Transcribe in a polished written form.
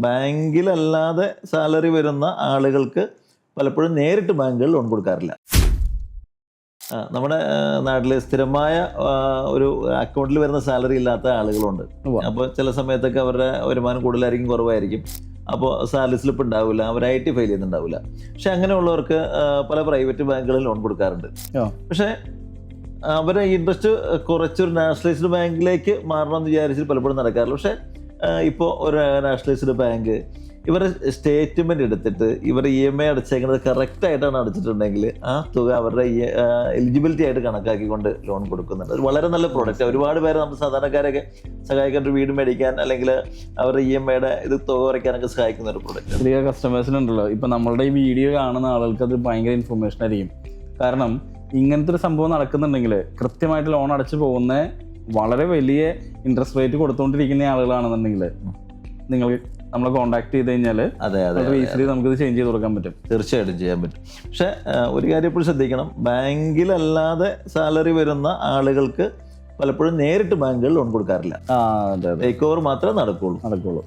ബാങ്കിലല്ലാതെ salary വരുന്ന ആളുകൾക്ക് പലപ്പോഴും നേരിട്ട് ബാങ്കുകൾ ലോൺ കൊടുക്കാറില്ല. നമ്മുടെ നാട്ടിൽ സ്ഥിരമായ ഒരു അക്കൗണ്ടിൽ വരുന്ന സാലറി ഇല്ലാത്ത ആളുകളുണ്ട്. അപ്പോൾ ചില സമയത്തൊക്കെ അവരുടെ വരുമാനം കൂടുതലായിരിക്കും, കുറവായിരിക്കും. അപ്പോൾ സാലറി സ്ലിപ്പ് ഉണ്ടാവില്ല, അവർ IT ഫയൽ ചെയ്യുന്നുണ്ടാവില്ല. പക്ഷെ അങ്ങനെയുള്ളവർക്ക് പല പ്രൈവറ്റ് ബാങ്കുകളിൽ ലോൺ കൊടുക്കാറുണ്ട്. പക്ഷേ അവരെ ഇൻട്രസ്റ്റ് കുറച്ചൊരു നാഷണലൈസ്ഡ് ബാങ്കിലേക്ക് മാറണമെന്ന് വിചാരിച്ചിട്ട് പലപ്പോഴും നടക്കാറില്ല. പക്ഷേ ഇപ്പോൾ ഒരു നാഷണലൈസ്ഡ് ബാങ്ക് ഇവരുടെ സ്റ്റേറ്റ്മെൻറ്റ് എടുത്തിട്ട് ഇവർ EMI അടച്ചേക്കുന്നത് കറക്റ്റായിട്ടാണ് അടച്ചിട്ടുണ്ടെങ്കിൽ ആ തുക അവരുടെ എലിജിബിലിറ്റി ആയിട്ട് കണക്കാക്കിക്കൊണ്ട് ലോൺ കൊടുക്കുന്നുണ്ട്. അത് വളരെ നല്ല പ്രോഡക്റ്റ്. ഒരുപാട് പേരെ നമ്മൾ സാധാരണക്കാരൊക്കെ സഹായിക്കാൻ, ഒരു വീട് മേടിക്കാൻ അല്ലെങ്കിൽ അവരുടെ EMIയുടെ ഇത് തുക കുറയ്ക്കാനൊക്കെ സഹായിക്കുന്ന ഒരു പ്രോഡക്റ്റ്. ചെറിയ കസ്റ്റമേഴ്സിനുണ്ടല്ലോ, ഇപ്പം നമ്മളുടെ ഈ വീഡിയോ കാണുന്ന ആളുകൾക്ക് അത് ഭയങ്കര ഇൻഫർമേഷൻ ആയിരിക്കും. കാരണം ഇങ്ങനത്തെ ഒരു സംഭവം നടക്കുന്നുണ്ടെങ്കിൽ കൃത്യമായിട്ട് ലോൺ അടച്ചു പോകുന്ന വളരെ വലിയ ഇൻട്രസ്റ്റ് റേറ്റ് കൊടുത്തുകൊണ്ടിരിക്കുന്ന ആളുകളാണെന്നുണ്ടെങ്കിൽ നിങ്ങൾ നമ്മളെ കോൺടാക്ട് ചെയ്ത് കഴിഞ്ഞാൽ ഈസിലി നമുക്കിത് ചേഞ്ച് ചെയ്ത് കൊടുക്കാൻ പറ്റും. തീർച്ചയായിട്ടും ചെയ്യാൻ പറ്റും. പക്ഷെ ഒരു കാര്യം എപ്പോഴും ശ്രദ്ധിക്കണം, ബാങ്കിലല്ലാതെ സാലറി വരുന്ന ആളുകൾക്ക് പലപ്പോഴും നേരിട്ട് ബാങ്കുകൾ ലോൺ കൊടുക്കാറില്ല. ടേക്ക് ഓവർ മാത്രമേ നടക്കുള്ളൂ.